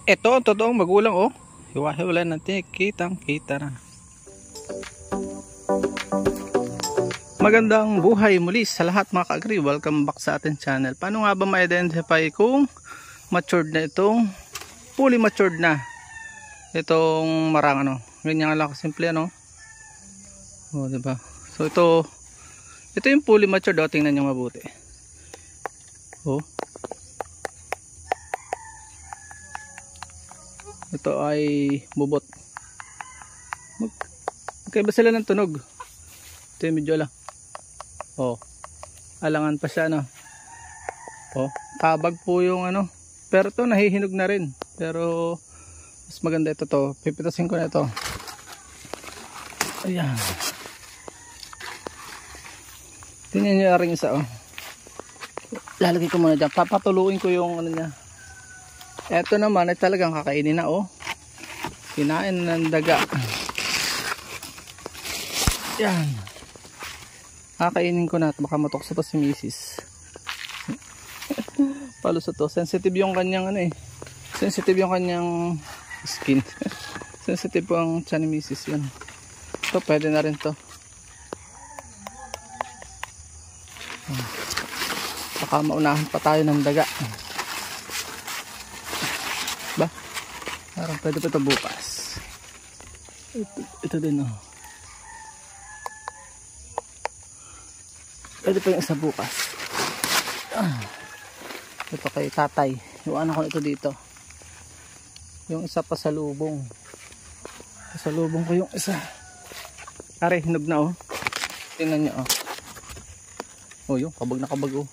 Ito ang totoong magulang oh. Hiwa-hiwala natin, kitang-kita na. Magandang buhay muli sa lahat mga ka-agri. Welcome back sa ating channel. Paano nga ba ma-identify kung matured na itong fully matured na itong marang ano? Ganyan lang kasimple ano. Oh, diba? So ito yung fully matured. Oh, tingnan niyo mabuti. Oh. Ito ay bubot. Magkaiba sila ng tunog. Ito yung medyo lang. Oh. Alangan pa siya no. Oh, kabag po yung ano. Pero ito nahihinog na rin. Pero mas maganda ito to. Pipitasin ko na ito. Ayan. Tingnan nyo rin isa oh. Lalagay ko muna dyan. Papatuluin ko yung ano niya. Ito naman ay talagang kakainin na oh. Kinain ng daga. Yan. Kakainin ko na. Baka matukso pa si Mrs. Palusot to. Sensitive yung kanyang ano eh. Sensitive yung kanyang skin. Sensitive po ang tiyan ni Mrs. Yan. Ito pwede na rin to. Baka maunahan pa tayo ng daga. Ba? Parang pwede pa ito bukas. Ito din oh. Pwede pa yung isa bukas. Ito kay tatay. Iwanan ko ito dito. Yung isa pa sa lubong. Sa lubong ko yung isa. Are, hinog na oh. Tingnan nyo oh. Oh yung kabag na kabag oh.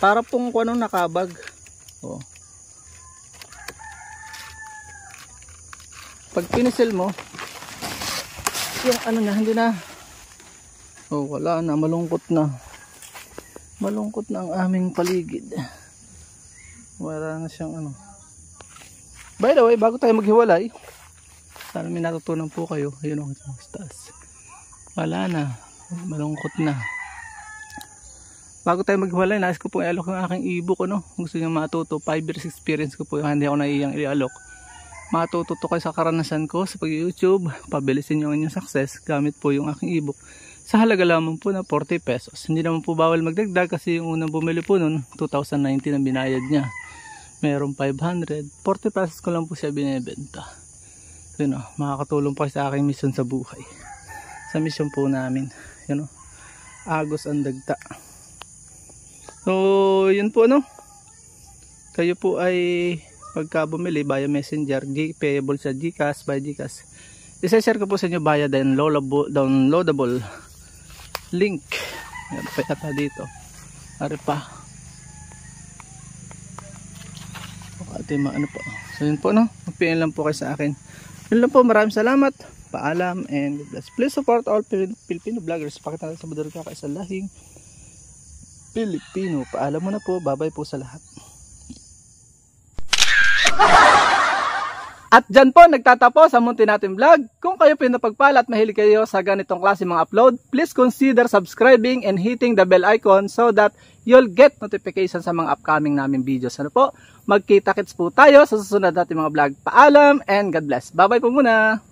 Para pong kung anong nakabag. Oh. Pag pinisil mo, yung ano na, hindi na. Oh, wala na, malungkot na. Malungkot na ang aming paligid. Wala na siyang ano. By the way, bago tayo maghiwalay, sana may natutunan po kayo. Ayun ang taas. Wala na, malungkot na. Bago tayo maghiwalay, nais ko pong i-alok yung aking ebook ano. Gusto niyo matuto, 5 years experience ko po yung hindi ako naiyang i-alok. Matututo kayo sa karanasan ko sa pag-YouTube, pabilisin nyo ang inyong success gamit po yung aking ebook sa halaga lamang po na 40 pesos. Hindi naman po bawal magdagdag kasi yung unang bumili po nun 2019 ang binayad niya. Merong 500, 40 pesos ko lang po siya binibenta. So yun o, makakatulong po sa aking mission sa buhay. Sa mission po namin, yun o, agos ang dagta. So yun po ano, kayo po ay pagka bumili via messenger, payable sa GCash, by GCash, isa-share ko po sa inyo via downloadable link. Yan pa yata dito. Ari pa. Ate ano po. So yun po no. Mag-PM lang po kayo sa akin. Yun lang po. Maraming salamat. Paalam and God bless. Please support all Filipino vloggers. Pakita natin sa Badar ka sa lahing Pilipino. Paalam mo na po. Bye-bye po sa lahat. At dyan po nagtatapos ang munti natin vlog. Kung kayo pinapagpala at mahilig kayo sa ganitong klase mga upload, please consider subscribing and hitting the bell icon so that you'll get notification sa mga upcoming namin videos. Ano po? Magkita-kits po tayo sa susunod natin mga vlog. Paalam and God bless. Bye-bye po muna!